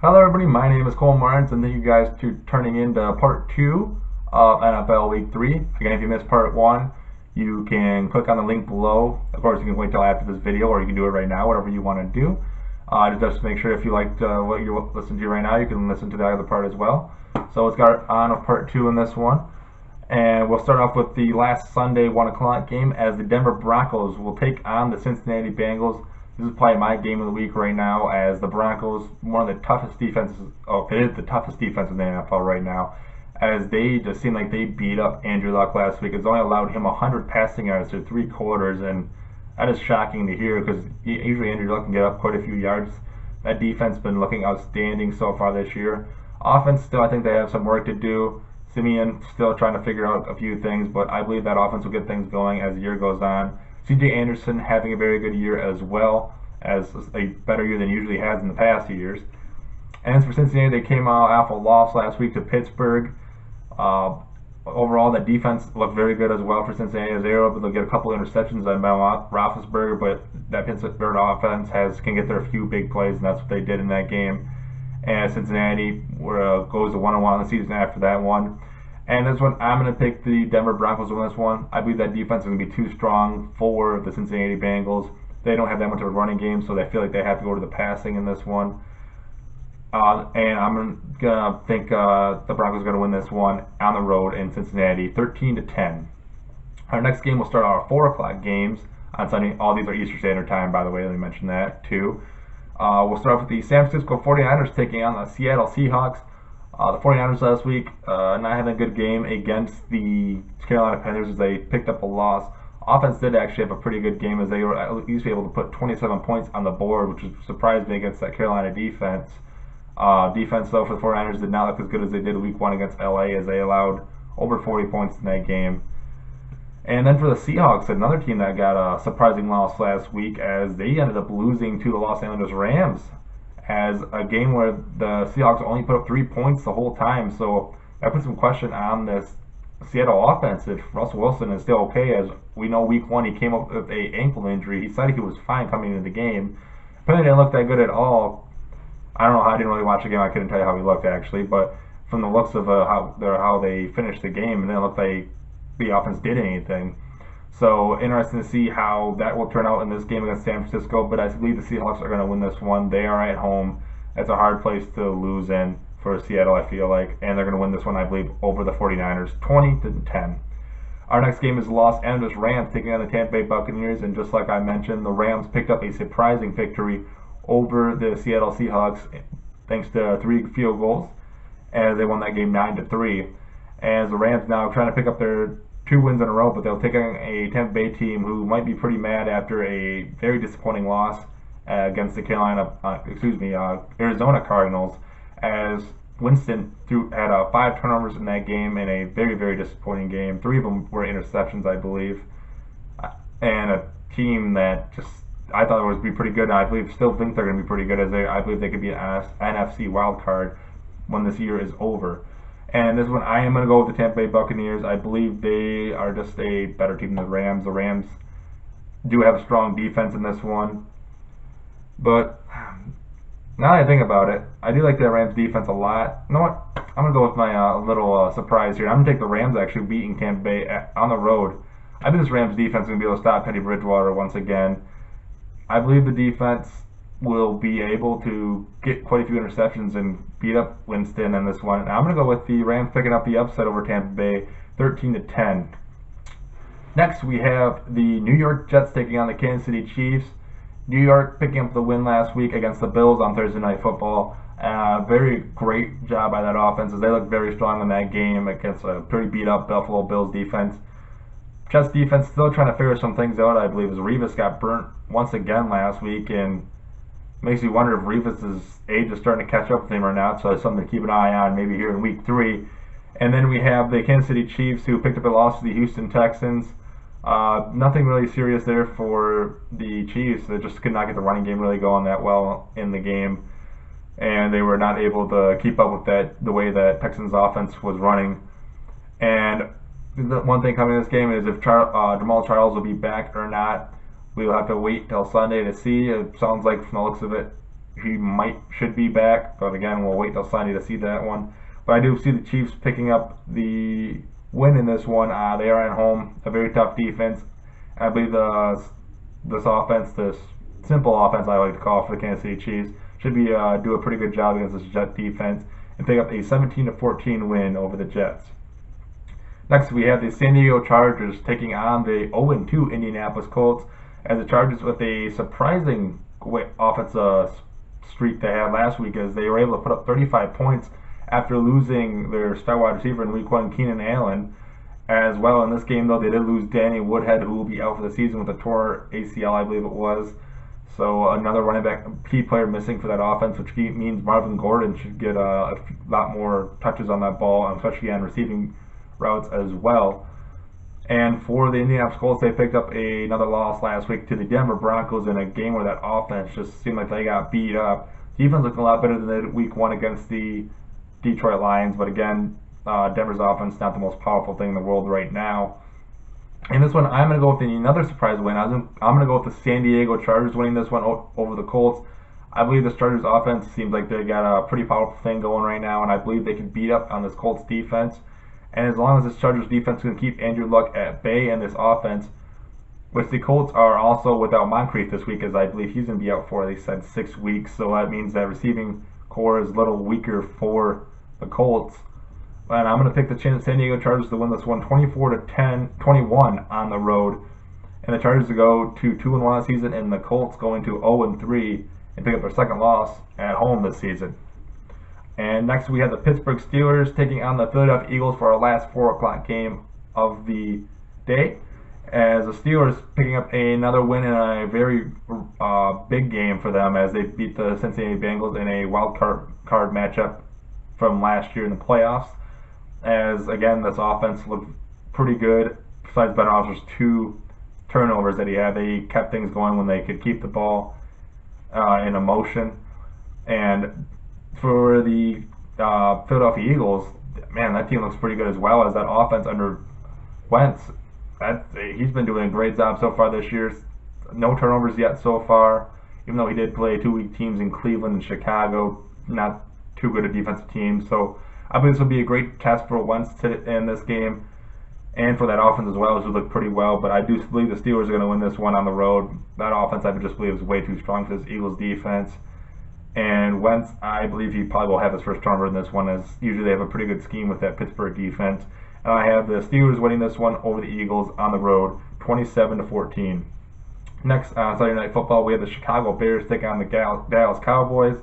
Hello everybody, my name is Cole Martins and thank you guys for turning in to part 2 of NFL Week 3. Again, if you missed part 1, you can click on the link below. Of course, you can wait till after this video or you can do it right now, whatever you want to do. Just make sure if you liked what you're listening to right now, you can listen to the other part as well. So let's get on with part 2 in this one. And we'll start off with the last Sunday 1 o'clock game as the Denver Broncos will take on the Cincinnati Bengals. This is probably my game of the week right now, as the Broncos, one of the toughest defenses, it is the toughest defense in the NFL right now, as they just seem like they beat up Andrew Luck last week. It's only allowed him 100 passing yards through 3 quarters, and that is shocking to hear because usually Andrew Luck can get up quite a few yards. That defense has been looking outstanding so far this year. Offense, still, I think they have some work to do. Simeon still trying to figure out a few things, but I believe that offense will get things going as the year goes on. C.J. Anderson having a very good year as well, as a better year than he usually has in the past years. And as for Cincinnati, they came out off a loss last week to Pittsburgh. Uh, Overall, that defense looked very good as well for Cincinnati, as they were able to get a couple of interceptions on Roethlisberger, but that Pittsburgh offense can get there a few big plays, and that's what they did in that game. And Cincinnati goes to 1-1 on the season after that one. And this one, I'm going to pick the Denver Broncos to win this one. I believe that defense is going to be too strong for the Cincinnati Bengals. They don't have that much of a running game, so they feel like they have to go to the passing in this one. And I'm gonna think the Broncos are gonna win this one on the road in Cincinnati, 13-10. Our next game will start our 4 o'clock games on Sunday. All these are Eastern Standard Time, by the way. Let me mention that too. We'll start off with the San Francisco 49ers taking on the Seattle Seahawks. The 49ers last week not having a good game against the Carolina Panthers as they picked up a loss. Offense did actually have a pretty good game as they were at least able to put 27 points on the board, which surprised me against that Carolina defense. Defense, though, for the 49ers did not look as good as they did week 1 against LA, as they allowed over 40 points in that game. And then for the Seahawks, another team that got a surprising loss last week, as they ended up losing to the Los Angeles Rams, as a game where the Seahawks only put up 3 points the whole time. So that puts some question on this Seattle offense if Russell Wilson is still okay. As we know, week 1 he came up with a ankle injury. He said he was fine coming into the game. Apparently didn't look that good at all. I don't know how, I didn't really watch the game. I couldn't tell you how he looked actually, but from the looks of how they finished the game, it didn't look like the offense did anything. So interesting to see how that will turn out in this game against San Francisco. But I believe the Seahawks are going to win this one. They are at home. That's a hard place to lose in for Seattle, I feel like, and they're going to win this one, I believe, over the 49ers, 20-10. Our next game is the Los Angeles Rams taking on the Tampa Bay Buccaneers, and just like I mentioned, the Rams picked up a surprising victory over the Seattle Seahawks thanks to 3 field goals, as they won that game 9-3. As the Rams now trying to pick up their 2 wins in a row, but they'll take on a Tampa Bay team who might be pretty mad after a very disappointing loss against the Arizona Cardinals, as Winston had 5 turnovers in that game in a very, very disappointing game. 3 of them were interceptions, I believe, and a team that just I thought it would be pretty good, and I still think they're going to be pretty good, as I believe they could be an NFC wild card when this year is over. And this one, I am going to go with the Tampa Bay Buccaneers. I believe they are just a better team than the Rams. The Rams do have a strong defense in this one, but now that I think about it, I do like the Rams defense a lot. You know what? I'm going to go with my little surprise here. I'm going to take the Rams actually beating Tampa Bay on the road. I think this Rams defense is going to be able to stop Teddy Bridgewater once again. I believe the defense will be able to get quite a few interceptions and beat up Winston in this one. And I'm going to go with the Rams picking up the upset over Tampa Bay, 13-10. Next, we have the New York Jets taking on the Kansas City Chiefs. New York picking up the win last week against the Bills on Thursday Night Football. Very great job by that offense, as they look very strong in that game against a pretty beat up Buffalo Bills defense. Jets defense still trying to figure some things out, I believe, as Revis got burnt once again last week, and makes you wonder if Revis' age is starting to catch up with him or not, so it's something to keep an eye on maybe here in week 3. And then we have the Kansas City Chiefs, who picked up a loss to the Houston Texans. Nothing really serious there for the Chiefs. They just could not get the running game really going that well in the game, and they were not able to keep up with the way that Texans offense was running. And the one thing coming in this game is if Jamal Charles will be back or not. We'll have to wait till Sunday to see. It sounds like, from the looks of it, he should be back, but again, we'll wait till Sunday to see that one. But I do see the Chiefs picking up the win in this one. They are at home, a very tough defense. I believe this simple offense I like to call for the Kansas City Chiefs, should be do a pretty good job against this Jet defense and pick up a 17-14 win over the Jets. Next, we have the San Diego Chargers taking on the 0-2 Indianapolis Colts, as the Chargers with a surprising offensive streak they had last week, as they were able to put up 35 points after losing their star wide receiver in Week 1, Keenan Allen. As well, in this game, though, they did lose Danny Woodhead, who will be out for the season with a torn ACL, I believe it was. So another running back, key player missing for that offense, which means Marvin Gordon should get a lot more touches on that ball, especially on receiving routes as well. And for the Indianapolis Colts, they picked up another loss last week to the Denver Broncos in a game where that offense just seemed like they got beat up. Defense looked a lot better than they did Week 1 against the Detroit Lions, but again, Denver's offense not the most powerful thing in the world right now. In this one, I'm going to go with another surprise win. I'm going to go with the San Diego Chargers winning this one over the Colts. I believe the Chargers offense seems like they got a pretty powerful thing going right now, and I believe they can beat up on this Colts defense. And as long as this Chargers defense can keep Andrew Luck at bay and this offense, which the Colts are also without Moncrief this week, as I believe he's going to be out for, they said, 6 weeks. So that means that receiving core is a little weaker for the Colts. And I'm going to pick the San Diego Chargers to win this one 24-21 on the road. And the Chargers to go to 2-1 this season, and the Colts going to 0-3 and pick up their second loss at home this season. And next we have the Pittsburgh Steelers taking on the Philadelphia Eagles for our last 4 o'clock game of the day, as the Steelers picking up another win in a very big game for them, as they beat the Cincinnati Bengals in a wild card matchup from last year in the playoffs. As again, this offense looked pretty good. Besides Ben Roethlisberger's 2 turnovers that he had, they kept things going when they could keep the ball in a motion. And for the Philadelphia Eagles, man, that team looks pretty good as well, as that offense under Wentz. He's been doing a great job so far this year. No turnovers yet so far, even though he did play 2 weak teams in Cleveland and Chicago, not too good a defensive team. So I believe this will be a great test for Wentz in this game, and for that offense as well, which look pretty well. But I do believe the Steelers are going to win this one on the road. That offense, I just believe, is way too strong for this Eagles defense. And Wentz, I believe he probably will have his first turnover in this one, as usually they have a pretty good scheme with that Pittsburgh defense. And I have the Steelers winning this one over the Eagles on the road, 27-14. Next, on Sunday Night Football, we have the Chicago Bears take on the Dallas Cowboys.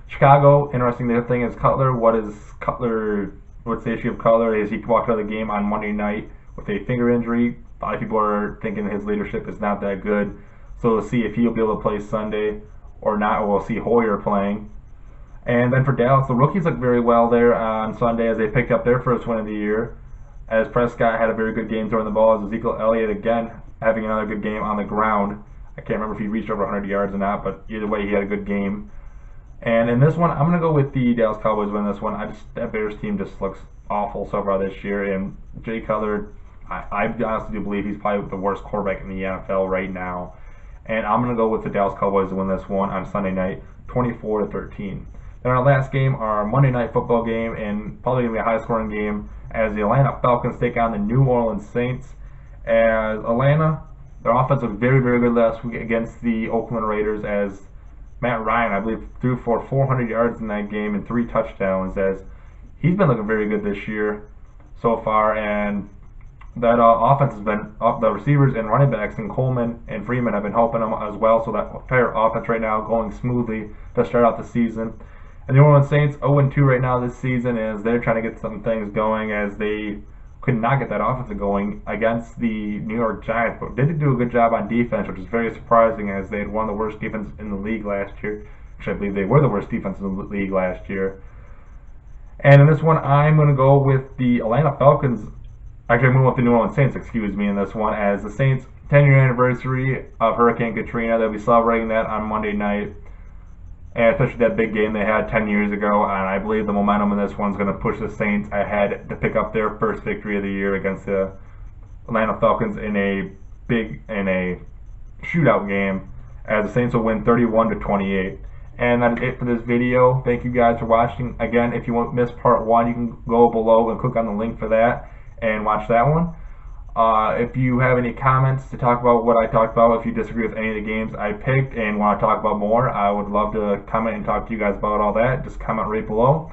Chicago, interesting thing is Cutler. What's the issue of Cutler? Is he walked out of the game on Monday night with a finger injury. A lot of people are thinking his leadership is not that good. So we'll see if he'll be able to play Sunday or not, or we'll see Hoyer playing. And then for Dallas, the rookies look very well there on Sunday, as they picked up their first win of the year, as Prescott had a very good game throwing the ball, as Ezekiel Elliott again having another good game on the ground. I can't remember if he reached over 100 yards or not, but either way, he had a good game. And in this one, I'm going to go with the Dallas Cowboys win this one. That Bears team just looks awful so far this year. And Jay Cutler, I honestly do believe he's probably the worst quarterback in the NFL right now. And I'm going to go with the Dallas Cowboys to win this one on Sunday night, 24-13. Then our last game, our Monday Night Football game, and probably going to be a high-scoring game, as the Atlanta Falcons take on the New Orleans Saints. As Atlanta, their offense was very, very good last week against the Oakland Raiders, as Matt Ryan, I believe, threw for 400 yards in that game and 3 touchdowns, as he's been looking very good this year so far. And that offense has been the receivers and running backs, and Coleman and Freeman have been helping them as well. So that entire offense right now going smoothly to start out the season. And the New Orleans Saints 0-2 right now this season, as they're trying to get some things going, as they could not get that offense going against the New York Giants, but did do a good job on defense, which is very surprising, as they had one of the worst defenses in the league last year. Actually, I believe they were the worst defense in the league last year. And in this one, I'm going to go with the Atlanta Falcons. Actually, I'm going with the New Orleans Saints, excuse me, in this one, as the Saints' 10-year anniversary of Hurricane Katrina. They'll be celebrating that on Monday night, and especially that big game they had 10 years ago. And I believe the momentum in this one's going to push the Saints ahead to pick up their first victory of the year against the Atlanta Falcons in a shootout game, as the Saints will win 31-28. And that is it for this video. Thank you guys for watching. Again, if you missed part 1, you can go below and click on the link for that and watch that one. If you have any comments to talk about what I talked about, if you disagree with any of the games I picked and want to talk about more, I would love to comment and talk to you guys about all that. Just comment right below.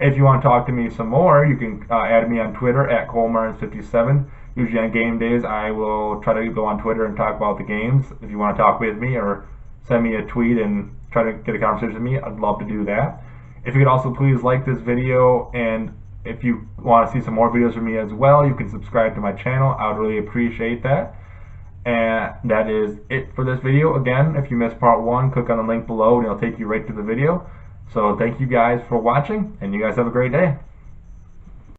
If you want to talk to me some more, you can add me on Twitter at ColeMartins57. Usually on game days, I will try to go on Twitter and talk about the games. If you want to talk with me or send me a tweet and try to get a conversation with me, I'd love to do that. If you could also please like this video, and if you want to see some more videos from me as well, you can subscribe to my channel. I would really appreciate that. And that is it for this video. Again, if you missed part 1, click on the link below and it'll take you right to the video. So thank you guys for watching, and you guys have a great day.